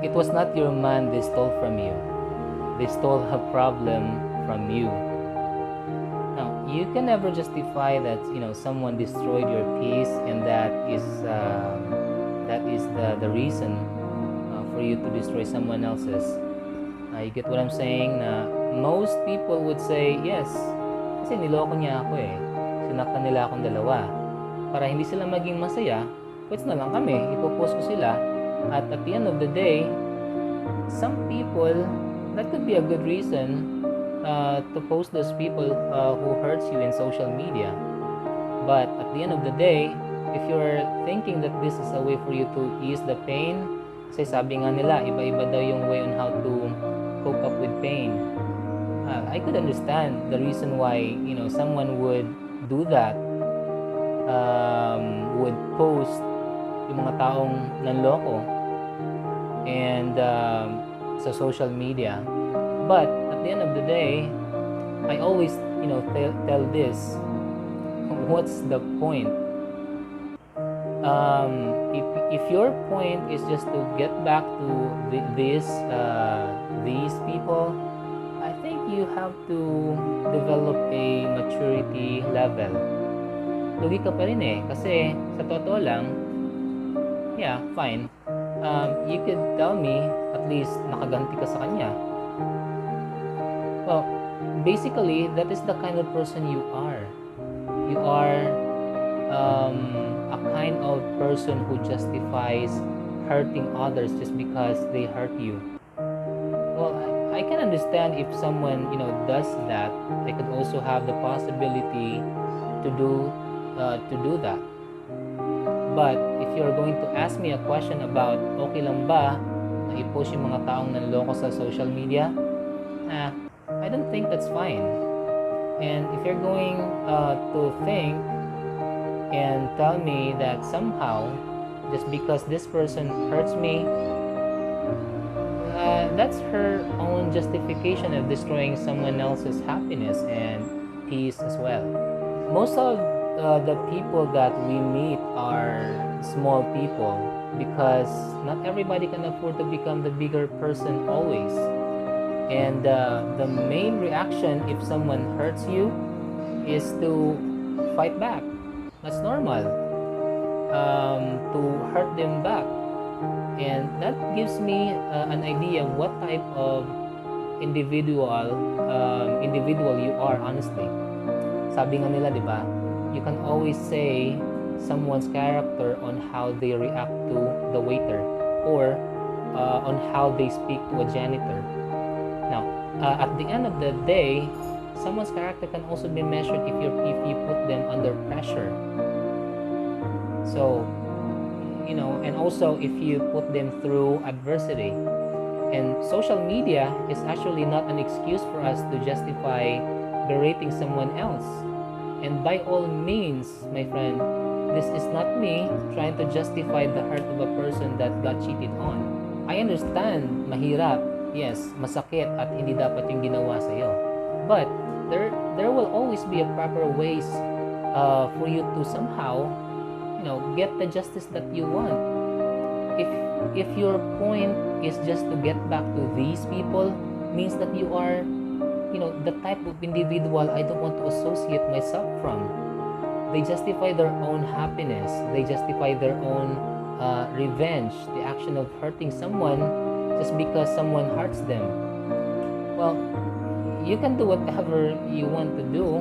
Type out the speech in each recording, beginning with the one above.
it was not your man they stole from you. They stole a problem from you. Now, you can never justify that someone destroyed your peace, and that is the reason for you to destroy someone else's. You get what I'm saying? Na most people would say yes, kasi niloko niya ako eh. Sinaktan nila akong dalawa. Para hindi sila maging masaya, quits na lang kami. Ipopost ko sila. At the end of the day, some people, that could be a good reason to post those people who hurts you in social media. But at the end of the day, if you're thinking that this is a way for you to ease the pain, kasi sabi nga nila, iba-iba daw yung way on how to cope up with pain. I could understand the reason why someone would do that, would post yung mga taong nanloko and sa social media. But at the end of the day, I always tell this, what's the point? If your point is just to get back to these people, I think you have to develop a maturity level. Lugi ka pa rin eh, kasi sa totoo lang, yeah, fine. You could tell me, at least nakaganti ka sa kanya. Well, basically, that is the kind of person you are. You are a kind of person who justifies hurting others just because they hurt you. Well, I can understand if someone does that. They could also have the possibility to do that. But if you're going to ask me a question about okay lang ba na i-post yung mga taong nanloko sa social media, I don't think that's fine. And if you're going to think and tell me that somehow just because this person hurts me, that's her own justification of destroying someone else's happiness and peace as well. Most of the people that we meet are small people because not everybody can afford to become the bigger person always. And the main reaction if someone hurts you is to fight back. That's normal. To hurt them back. And that gives me an idea what type of individual you are, honestly. Sabi nga nila, di ba? You can always say someone's character on how they react to the waiter or on how they speak to a janitor. Now, at the end of the day, someone's character can also be measured if you put them under pressure. So, and also if you put them through adversity. And social media is actually not an excuse for us to justify berating someone else. And by all means, my friend, this is not me trying to justify the hurt of a person that got cheated on. I understand, mahirap, yes, masakit at hindi dapat yung ginawa sa'yo. But there will always be a proper ways for you to somehow, get the justice that you want. If your point is just to get back to these people, means that you are the type of individual I don't want to associate myself from. They justify their own happiness. They justify their own revenge, the action of hurting someone just because someone hurts them. Well, you can do whatever you want to do,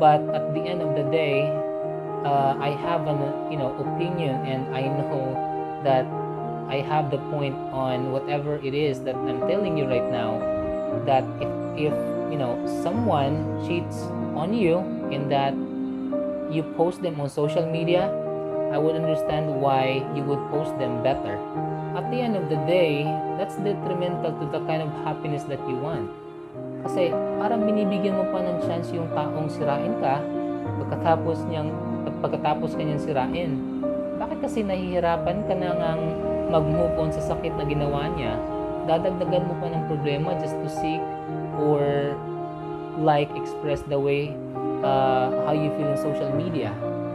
but at the end of the day, I have an opinion, and I know that I have the point on whatever it is that I'm telling you right now. That if someone cheats on you in that you post them on social media, I would understand why you would post them better. At the end of the day, that's detrimental to the kind of happiness that you want. Kasi parang binibigyan mo pa ng chance yung taong sirain ka pagkatapos kanyang sirain. Bakit kasi nahihirapan ka na ngang mag-move on sa sakit na ginawa niya? Dadagdagan mo pa ng problema just to seek or express the way how you feel in social media.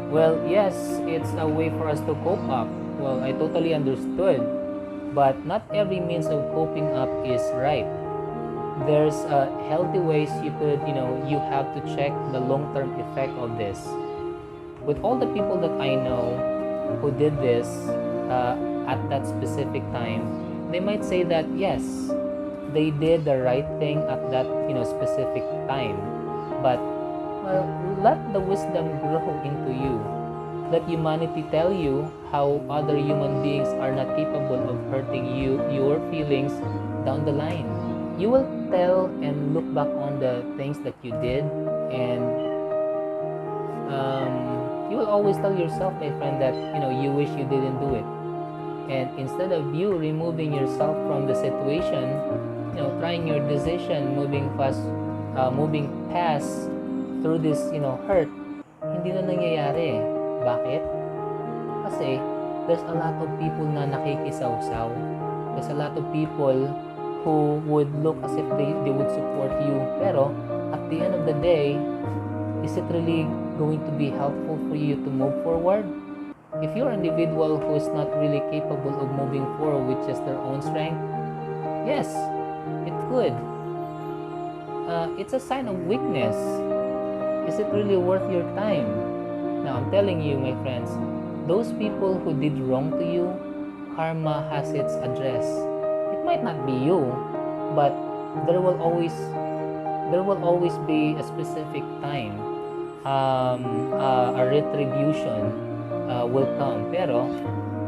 Well, yes, it's a way for us to cope up. Well, I totally understood But not every means of coping up is right. There's healthy ways you have to check the long-term effect of this. With all the people that I know who did this uh, at that specific time, they might say that yes, they did the right thing at that specific time. But well, let the wisdom grow into you. Let humanity tell you how other human beings are not capable of hurting your feelings down the line. You will tell and look back on the things that you did, and you will always tell yourself, my friend, that you wish you didn't do it. And instead of you removing yourself from the situation, trying your decision, moving past through this hurt, hindi na nangyayari. Bakit? Kasi there's a lot of people na nakikisawsaw. There's a lot of people who would look as if they would support you. Pero at the end of the day, is it really going to be helpful for you to move forward? If you're an individual who is not really capable of moving forward with just their own strength, yes, it could. It's a sign of weakness. Is it really worth your time? Now, I'm telling you, my friends, those people who did wrong to you, karma has its address. It might not be you, but there will always be a specific time, a retribution will come. Pero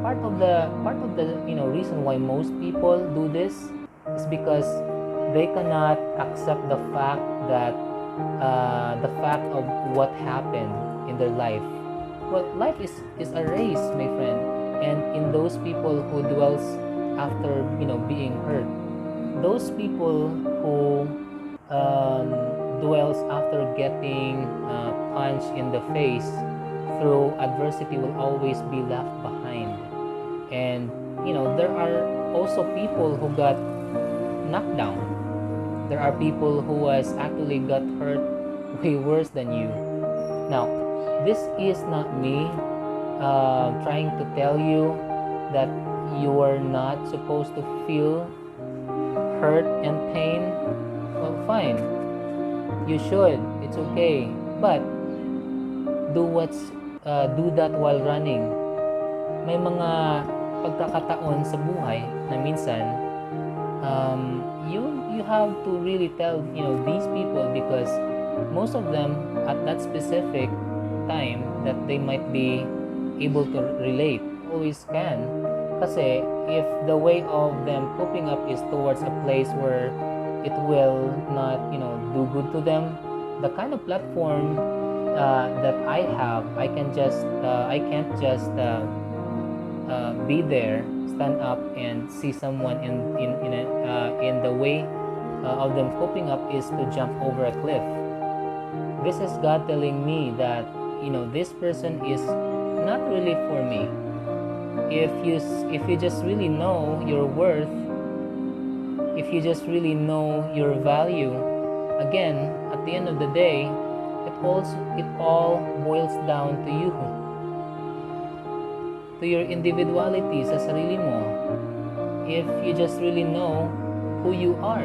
part of the reason why most people do this is because they cannot accept the fact that the fact of what happened in their life. Well, life is a race, my friend, and in those people who dwells after being hurt, those people who dwells after getting punched in the face through adversity will always be left behind. And there are also people who got knocked down. There are people who has actually got hurt way worse than you. Now, this is not me trying to tell you that you are not supposed to feel hurt and pain. Well, fine, you should. It's okay, but do that while running. May mga pagkakataon sa buhay na minsan you have to really tell these people, because most of them at that specific time that they might be able to relate always can, kasi if the way of them coping up is towards a place where it will not do good to them, the kind of platform that I have, I can't just be there, stand up and see someone in the way of them coping up is to jump over a cliff. This is God telling me that this person is not really for me. If you just really know your worth, if you just really know your value, again at the end of the day, it all boils down to you, to your individuality, sa sarili mo. If you just really know who you are.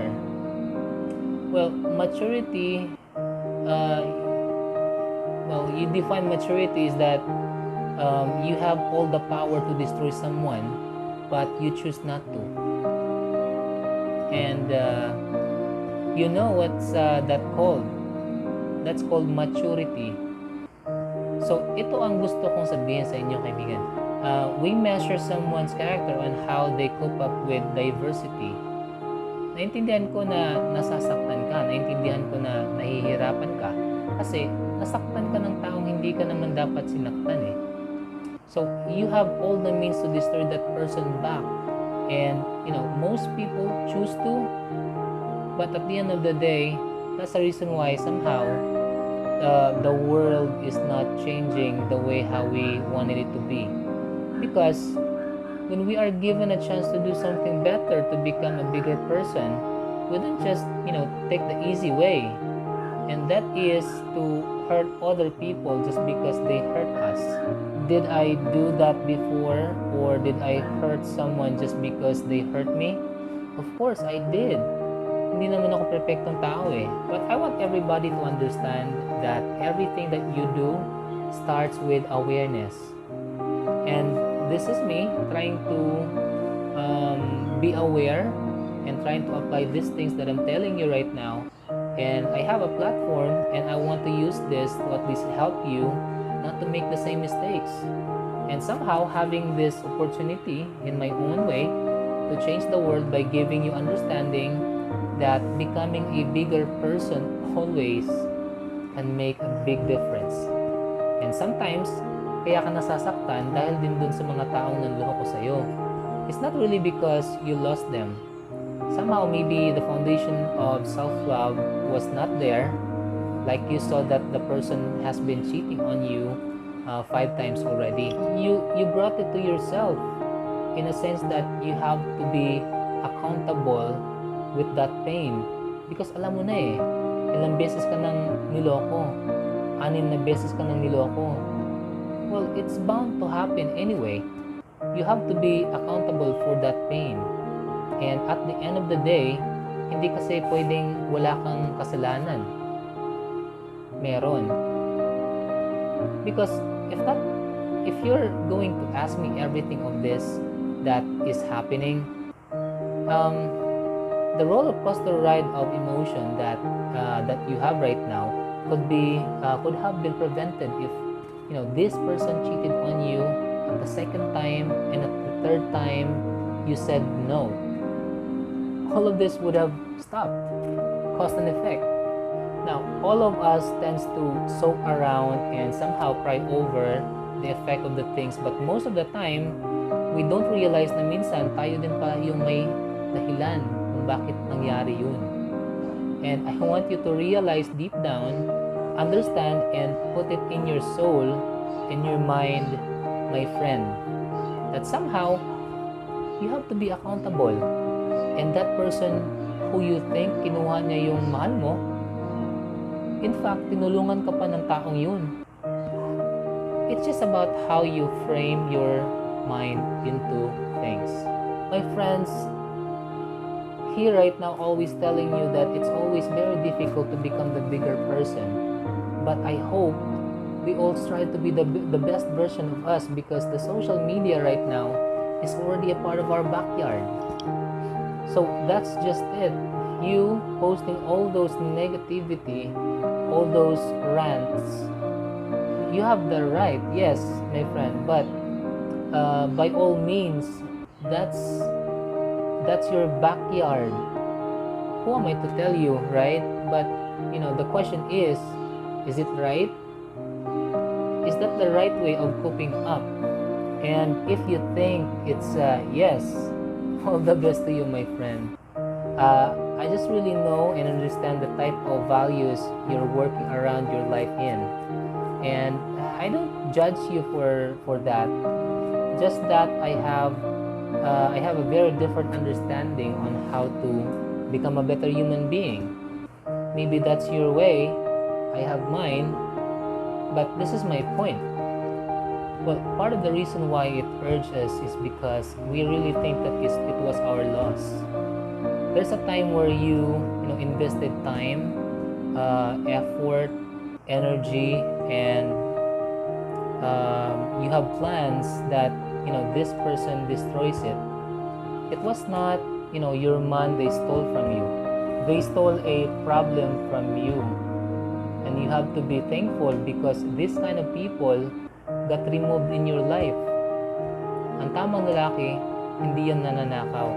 Well, maturity, you define maturity is that you have all the power to destroy someone, but you choose not to. And what's that called? That's called maturity. So, ito ang gusto kong sabihin sa inyo, kaibigan. We measure someone's character on how they cope up with diversity. Naintindihan ko na nasasaktan ka, naintindihan ko na nahihirapan ka, kasi nasaktan ka ng taong hindi ka naman dapat sinaktan eh. So, you have all the means to destroy that person back. And, most people choose to, but at the end of the day, that's the reason why somehow the world is not changing the way how we wanted it to be. Because when we are given a chance to do something better, to become a bigger person, we don't just take the easy way, and that is to hurt other people just because they hurt us. Did I do that before, or did I hurt someone just because they hurt me? Of course, I did. Hindi naman ako perfectong tao eh. But I want everybody to understand that everything that you do starts with awareness. And this is me trying to be aware and trying to apply these things that I'm telling you right now. And I have a platform, and I want to use this to at least help you not to make the same mistakes. And somehow having this opportunity in my own way to change the world by giving you understanding that becoming a bigger person always can make a big difference. And sometimes, kaya ka nasasaktan dahil din dun sa mga taong nanloko sa'yo. It's not really because you lost them. Somehow, maybe the foundation of self-love was not there. Like you saw that the person has been cheating on you 5 times already. You brought it to yourself in a sense that you have to be accountable with that pain. Because alam mo na eh, ilang beses ka nang niloko. 6 na beses ka nang niloko. Well, it's bound to happen anyway. You have to be accountable for that pain. And at the end of the day, hindi kasi pwedeng wala kang kasalanan. Meron. Because if you're going to ask me everything of this that is happening, the roller coaster ride of emotion that you have right now could have been prevented if this person cheated on you at the second time, and at the third time you said no. All of this would have stopped, cause and effect. Now, all of us tends to soak around and somehow cry over the effect of the things, but most of the time, we don't realize na minsan tayo din pala yung may dahilan kung bakit nangyari yun. And I want you to realize deep down, understand, and put it in your soul, in your mind, my friend, that somehow, you have to be accountable. And that person who you think kinuha niya yung mahal mo, in fact, tinulungan ka pa ng taong yun. It's just about how you frame your mind into things. My friends, here right now always telling you that it's always very difficult to become the bigger person. But I hope we all strive to be the best version of us, because the social media right now is already a part of our backyard. So that's just it. You posting all those negativity, all those rants, you have the right, yes, my friend, but by all means, that's your backyard. Who am I to tell you, right? But the question is it right? Is that the right way of coping up? And if you think it's yes, all the best to you, my friend. I just really know and understand the type of values you're working around your life in, and I don't judge you for that. Just that I have a very different understanding on how to become a better human being. Maybe that's your way, I have mine, but this is my point. Well, part of the reason why it hurts us is because we really think that it was our loss. There's a time where you invested time, effort, energy, and you have plans that this person destroys it. It was not your man they stole from you. They stole a problem from you, and you have to be thankful because this kind of people got removed in your life. Ang tamang lalaki, hindi yan nananakaw.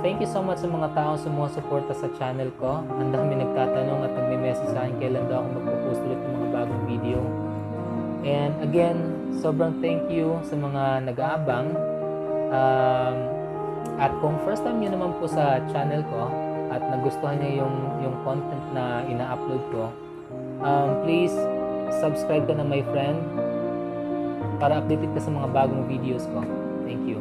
Thank you so much sa mga taong sumusuporta sa channel ko. Ang dami nagtatanong at nagme-message sa akin kailan daw ako magpo-post ulit ng mga bagong video. And again, sobrang thank you sa mga nag-aabang. At kung first time nyo naman po sa channel ko at nagustuhan nyo yung content na ina-upload ko, please subscribe ka na, my friend, para updated ka sa mga bagong videos ko. Thank you.